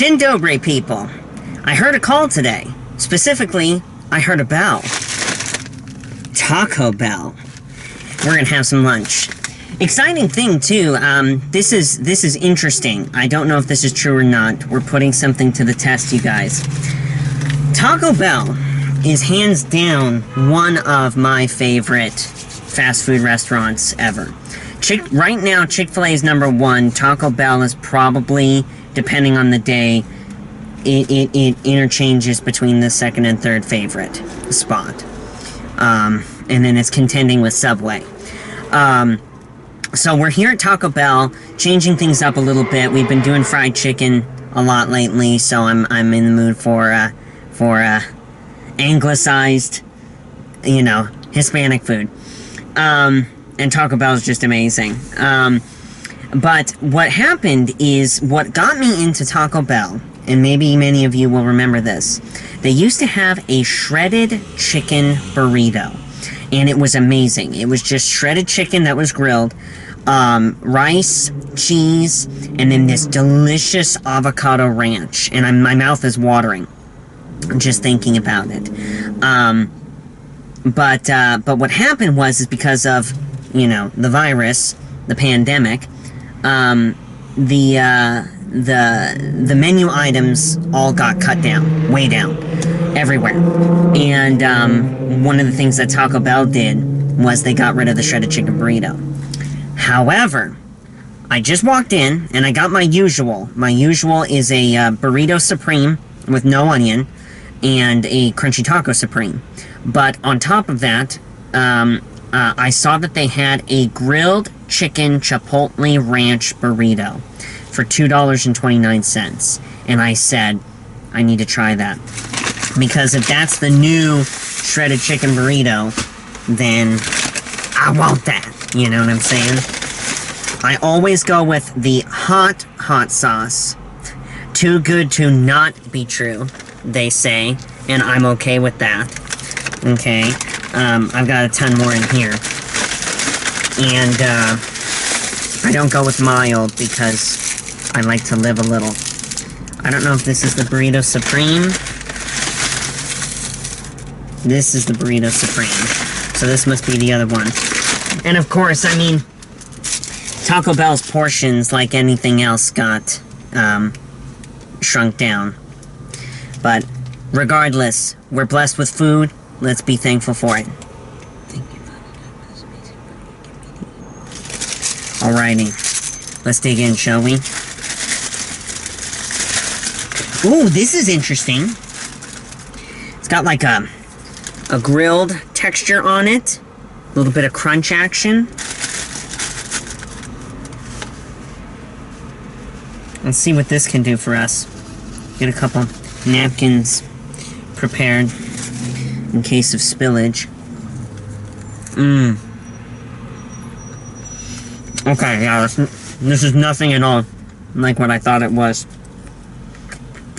Dzień dobry, people. I heard a call today. Specifically, I heard a bell. Taco Bell. We're gonna have some lunch. Exciting thing, too, this is interesting. I don't know if this is true or not. We're putting something to the test, you guys. Taco Bell is hands down one of my favorite fast food restaurants ever. Right now, Chick-fil-A is #1. Taco Bell is probably, depending on the day, it interchanges between the second and third favorite spot. And then it's contending with Subway. So we're here at Taco Bell, changing things up a little bit. We've been doing fried chicken a lot lately, so I'm in the mood for anglicized, Hispanic food. And Taco Bell is just amazing. But what happened is, what got me into Taco Bell, and maybe many of you will remember this, they used to have a shredded chicken burrito. And it was amazing. It was just shredded chicken that was grilled, rice, cheese, and then this delicious avocado ranch. And my mouth is watering just thinking about it. But what happened is because of, the virus, the pandemic, the menu items all got cut down, way down, everywhere. And one of the things that Taco Bell did was they got rid of the shredded chicken burrito. However, I just walked in and I got my usual. My usual is a burrito supreme with no onion and a crunchy taco supreme. But on top of that, I saw that they had a grilled chicken chipotle ranch burrito for $2.29. And I said, I need to try that. Because if that's the new shredded chicken burrito, then I want that. You know what I'm saying? I always go with the hot sauce. Too good to not be true, they say. And I'm okay with that. Okay? I've got a ton more in here. And, I don't go with mild because I like to live a little. I don't know if this is the Burrito Supreme. This is the Burrito Supreme. So this must be the other one. And of course, Taco Bell's portions, like anything else, got, shrunk down. But regardless, we're blessed with food. Let's be thankful for it. Alrighty. Let's dig in, shall we? Ooh, this is interesting. It's got like a grilled texture on it. A little bit of crunch action. Let's see what this can do for us. Get a couple napkins prepared in case of spillage. Okay, yeah, this is nothing at all like what I thought it was.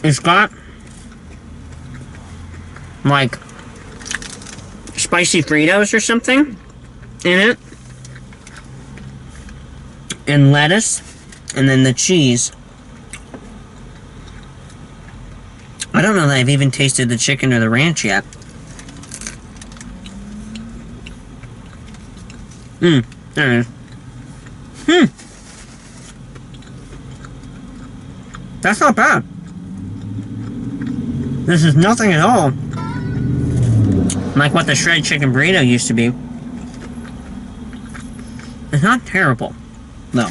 It's got, like, spicy Fritos or something in it. And lettuce. And then the cheese. I don't know that I've even tasted the chicken or the ranch yet. There it is. That's not bad. This is nothing at all like what the shredded chicken burrito used to be. It's not terrible, though.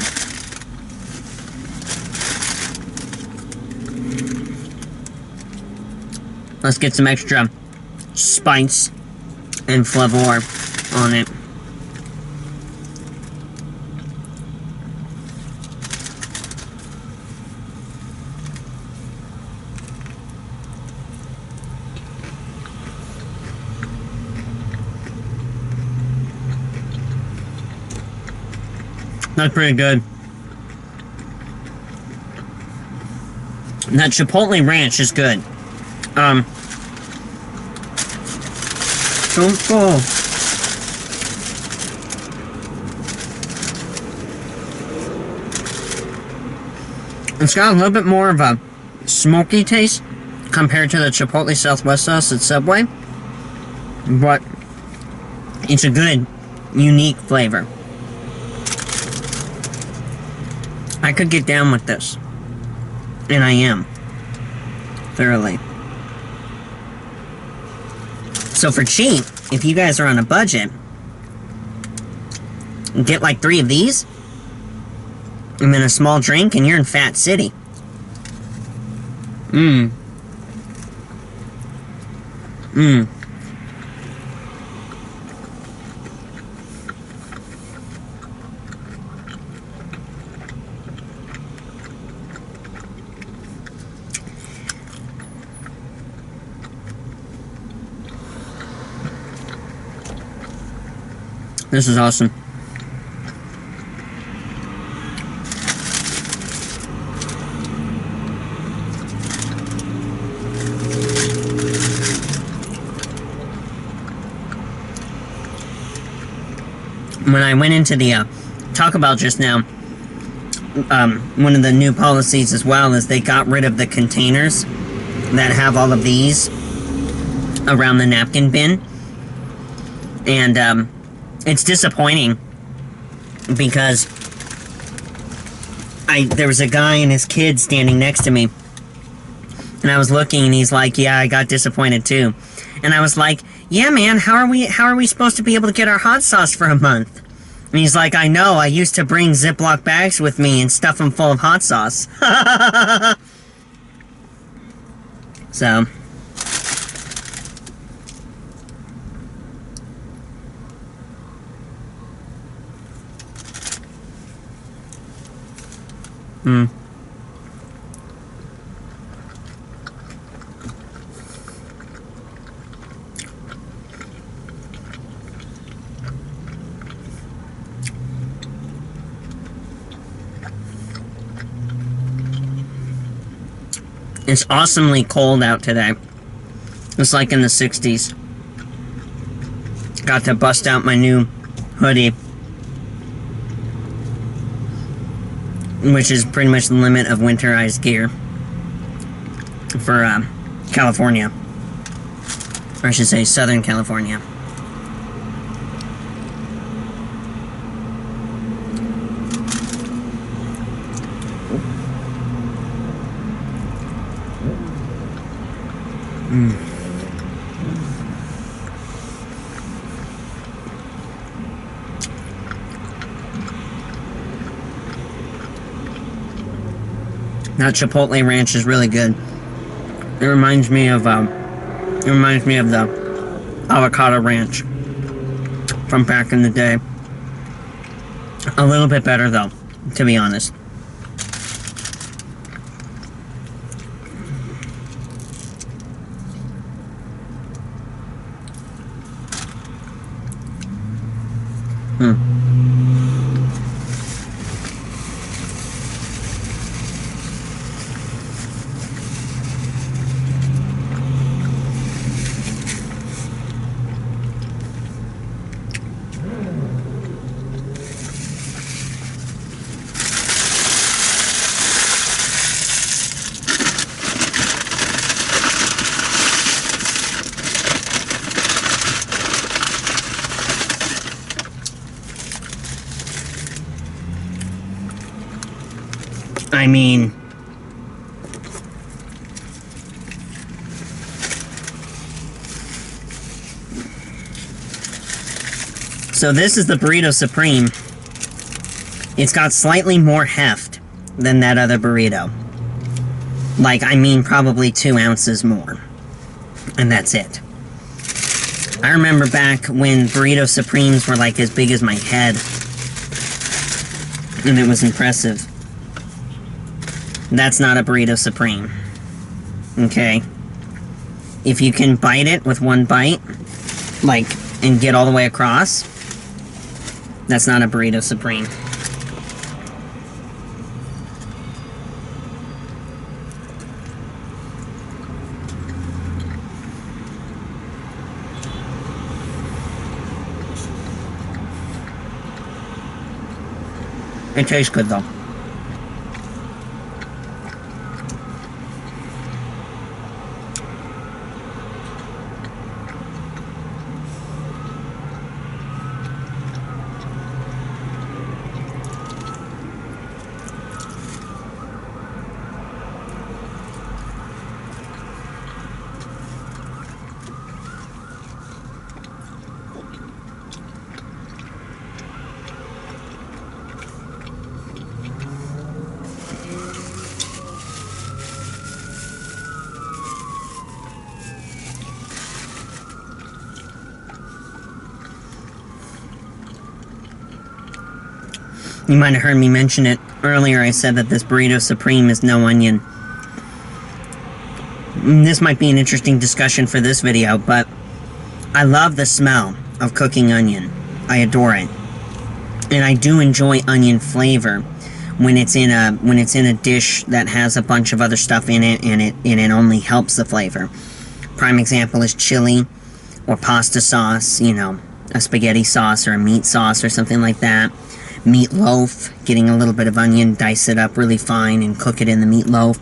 Let's get some extra spice and flavor on it. That's pretty good. That Chipotle ranch is good. So full. It's got a little bit more of a smoky taste compared to the Chipotle Southwest sauce at Subway, but it's a good, unique flavor. I could get down with this, and I am, thoroughly. So for cheap, if you guys are on a budget, get like 3 of these, and then a small drink, and you're in Fat City. This is awesome. When I went into the Taco Bell just now, one of the new policies as well is they got rid of the containers that have all of these around the napkin bin. And it's disappointing because there was a guy and his kid standing next to me, and I was looking, and he's like, "Yeah, I got disappointed too." And I was like, "Yeah, man, how are we supposed to be able to get our hot sauce for a month?" And he's like, "I know, I used to bring Ziploc bags with me and stuff them full of hot sauce." So. It's awesomely cold out today. It's like in the 60s. Got to bust out my new hoodie, which is pretty much the limit of winterized gear for California. Or I should say Southern California. That Chipotle ranch is really good. It reminds me of the avocado ranch from back in the day. A little bit better though, to be honest. I mean, so this is the Burrito Supreme. It's got slightly more heft than that other burrito. Like, I mean, probably 2 ounces more. And that's it. I remember back when Burrito Supremes were like as big as my head. And it was impressive. That's not a Burrito Supreme. Okay? If you can bite it with one bite, like, and get all the way across, that's not a Burrito Supreme. It tastes good though. You might have heard me mention it earlier. I said that this Burrito Supreme is no onion. This might be an interesting discussion for this video, but I love the smell of cooking onion. I adore it. And I do enjoy onion flavor when it's in a dish that has a bunch of other stuff in it, and it only helps the flavor. Prime example is chili or pasta sauce, you know, a spaghetti sauce or a meat sauce or something like that. Meatloaf, getting a little bit of onion, dice it up really fine and cook it in the meatloaf.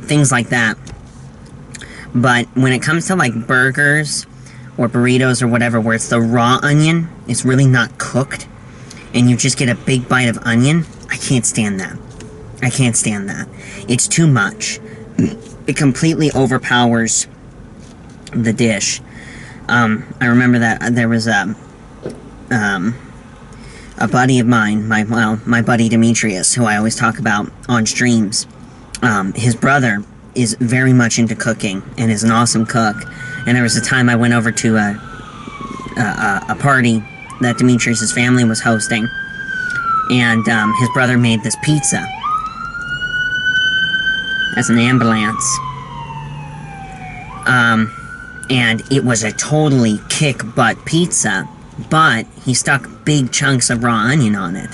Things like that. But when it comes to like burgers or burritos or whatever, where it's the raw onion, it's really not cooked, and you just get a big bite of onion, I can't stand that. I can't stand that. It's too much. It completely overpowers the dish. I remember that there was a buddy of mine, my buddy Demetrius, who I always talk about on streams. His brother is very much into cooking and is an awesome cook. And there was a time I went over to a party that Demetrius' family was hosting, and his brother made this pizza as an ambulance. And it was a totally kick-butt pizza, but he stuck big chunks of raw onion on it.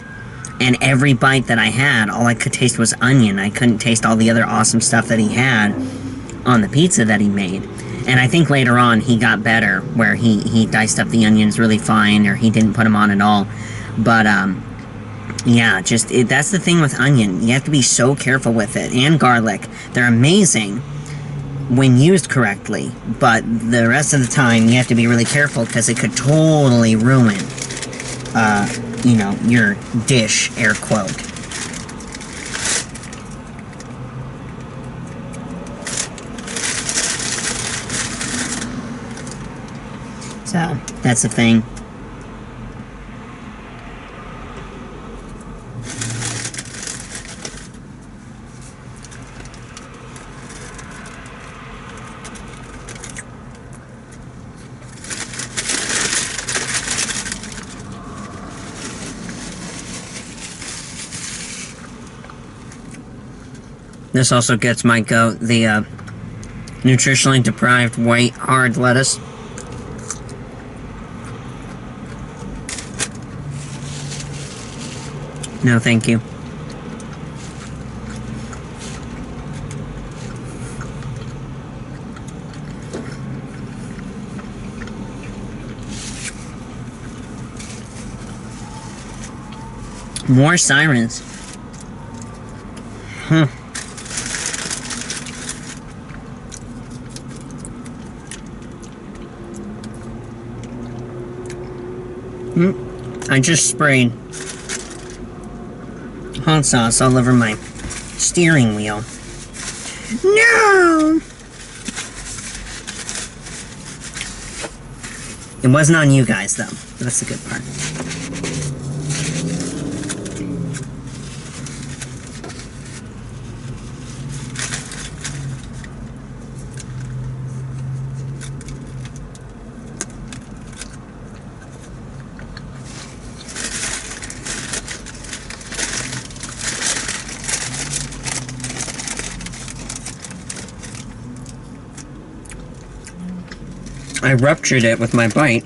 And every bite that I had, all I could taste was onion. I couldn't taste all the other awesome stuff that he had on the pizza that he made. And I think later on he got better, where he diced up the onions really fine, or he didn't put them on at all. But, yeah, that's the thing with onion. You have to be so careful with it. And garlic. They're amazing when used correctly, but the rest of the time you have to be really careful, because it could totally ruin, you know, your dish, air quote. So, that's the thing. This also gets my goat, the nutritionally deprived white hard lettuce. No, thank you. More sirens. I just sprayed hot sauce all over my steering wheel. No! It wasn't on you guys, though. That's the good part. I ruptured it with my bite.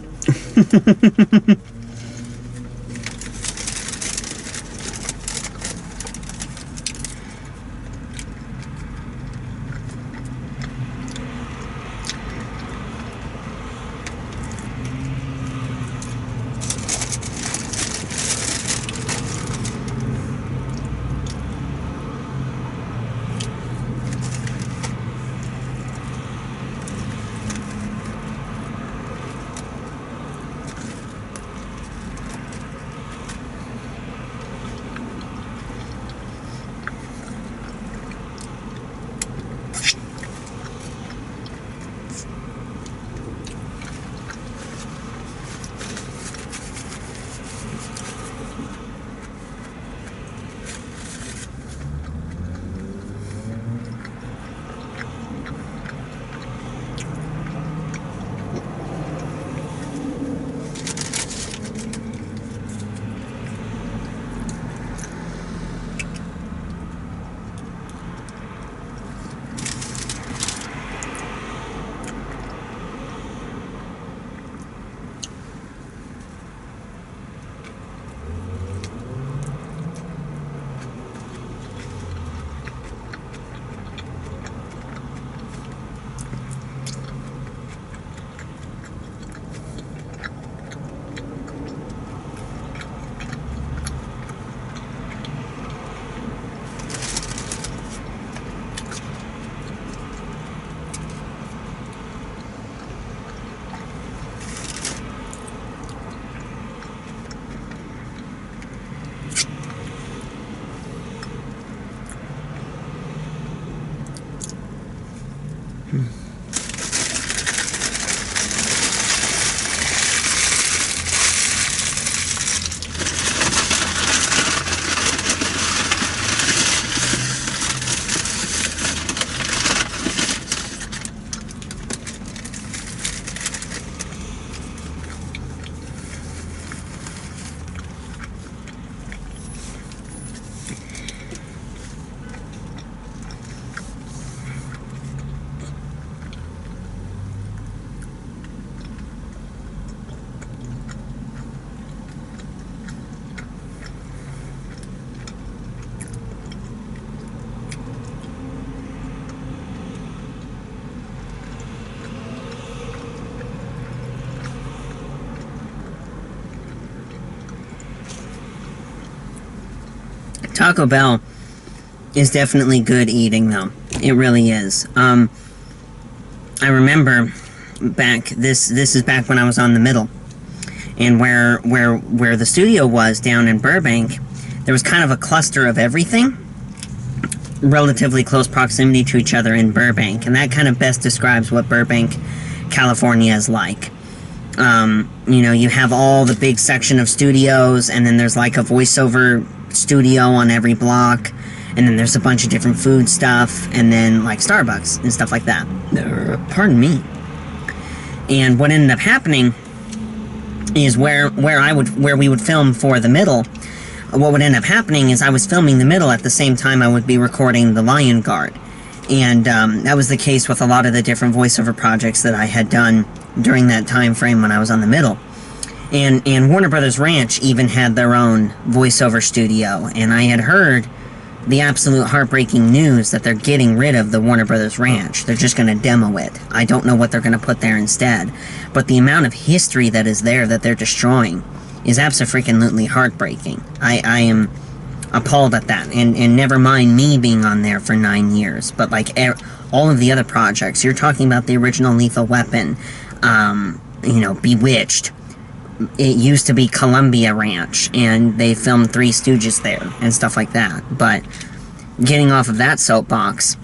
Taco Bell is definitely good eating, though. It really is. I remember back, this is back when I was on the Middle, and where the studio was down in Burbank, there was kind of a cluster of everything, relatively close proximity to each other in Burbank, and that kind of best describes what Burbank, California is like. You know, you have all the big section of studios, and then there's like a voiceover studio on every block, and then there's a bunch of different food stuff, and then like Starbucks and stuff like that. Pardon me. And what ended up happening is where we would film for the Middle. What would end up happening is I was filming the Middle at the same time I would be recording the Lion Guard, and that was the case with a lot of the different voiceover projects that I had done during that time frame when I was on the Middle. And Warner Brothers Ranch even had their own voiceover studio, and I had heard the absolute heartbreaking news that they're getting rid of the Warner Brothers Ranch. They're just going to demo it. I don't know what they're going to put there instead, but the amount of history that is there that they're destroying is absolutely heartbreaking. I am appalled at that, and never mind me being on there for 9 years, but like all of the other projects, you're talking about the original Lethal Weapon, you know, Bewitched. It used to be Columbia Ranch, and they filmed Three Stooges there, and stuff like that. But getting off of that soapbox,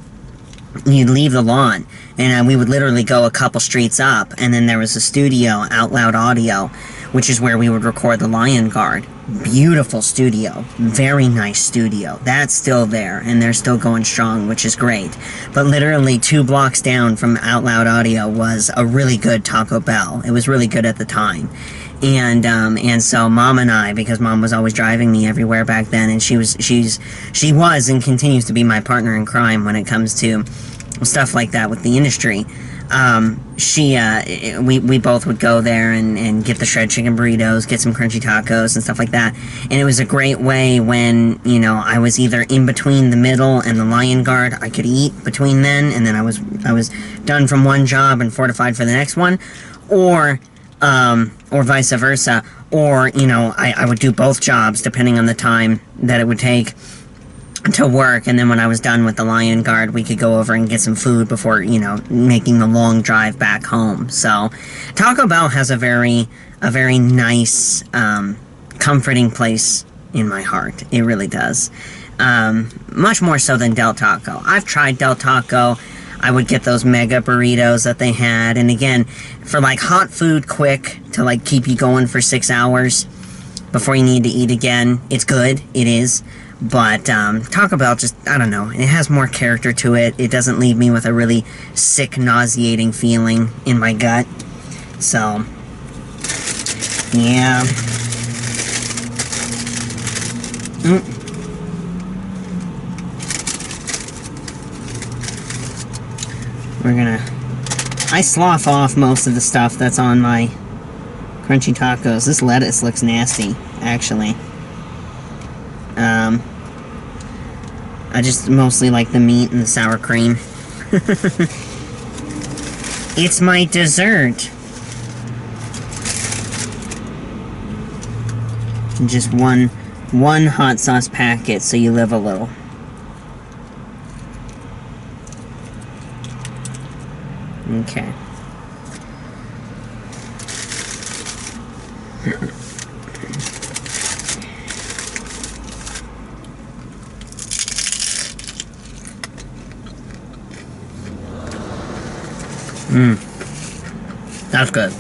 you'd leave the lawn, and we would literally go a couple streets up, and then there was a studio, Out Loud Audio, which is where we would record the Lion Guard. Beautiful studio. Very nice studio. That's still there, and they're still going strong, which is great. But literally 2 blocks down from Out Loud Audio was a really good Taco Bell. It was really good at the time. And so Mom and I, because Mom was always driving me everywhere back then, and she was and continues to be my partner in crime when it comes to stuff like that with the industry. We both would go there and get the shred chicken burritos, get some crunchy tacos and stuff like that. And it was a great way when, you know, I was either in between the Middle and the Lion Guard, I could eat between then, and then I was done from one job and fortified for the next one, or vice versa, or, you know, I would do both jobs depending on the time that it would take to work, and then when I was done with the Lion Guard, we could go over and get some food before, you know, making the long drive back home. So Taco Bell has a very nice, comforting place in my heart. It really does. Much more so than Del Taco. I've tried Del Taco. I would get those mega burritos that they had, and again, for like hot food quick to like keep you going for 6 hours before you need to eat again, it's good, it is, but Taco Bell just, I don't know, it has more character to it. It doesn't leave me with a really sick, nauseating feeling in my gut, so yeah. I slough off most of the stuff that's on my crunchy tacos. This lettuce looks nasty, actually. I just mostly like the meat and the sour cream. It's my dessert. Just one hot sauce packet so you live a little. Okay. That's good.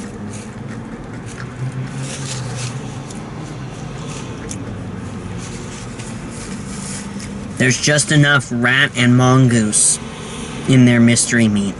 There's just enough rat and mongoose in their mystery meat.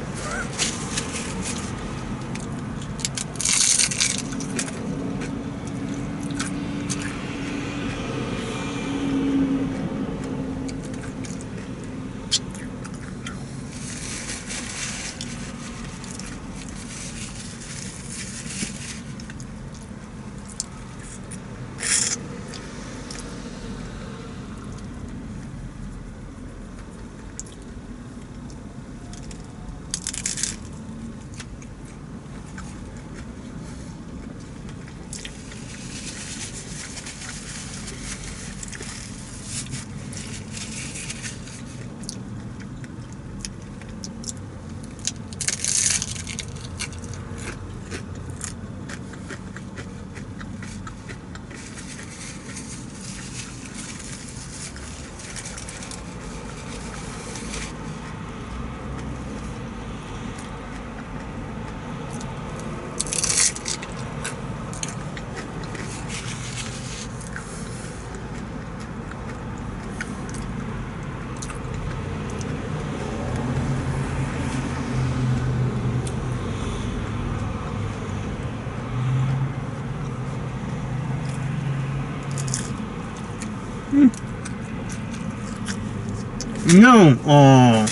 No! Oh.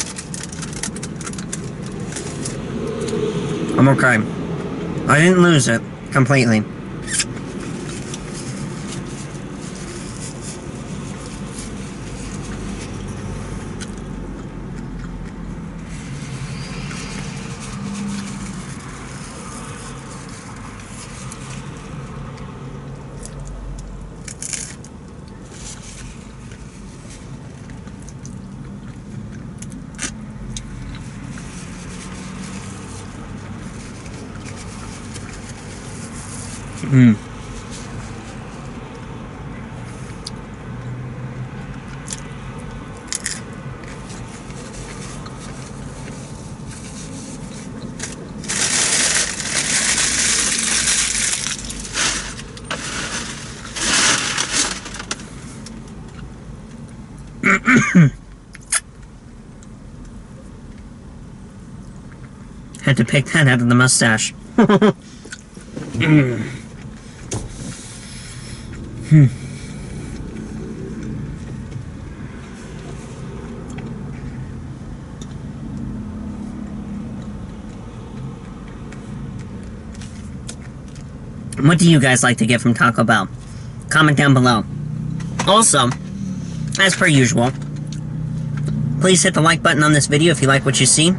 I'm okay. I didn't lose it completely. Had to pick that out of the mustache. What do you guys like to get from Taco Bell? Comment down below. Also, as per usual, please hit the like button on this video if you like what you see.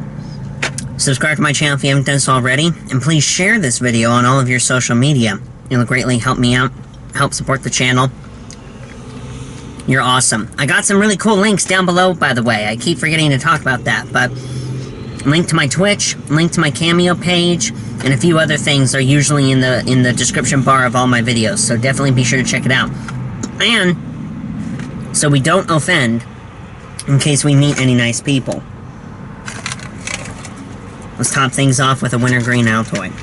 Subscribe to my channel if you haven't done so already. And please share this video on all of your social media. It'll greatly help me out, help support the channel. You're awesome. I got some really cool links down below, by the way. I keep forgetting to talk about that, but link to my Twitch, link to my Cameo page, and a few other things are usually in the description bar of all my videos, so definitely be sure to check it out. And so we don't offend in case we meet any nice people. Let's top things off with a wintergreen Altoid.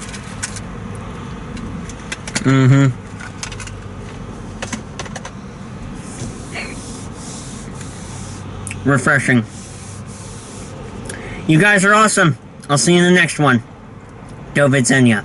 Refreshing. You guys are awesome. I'll see you in the next one. Do vidzenia.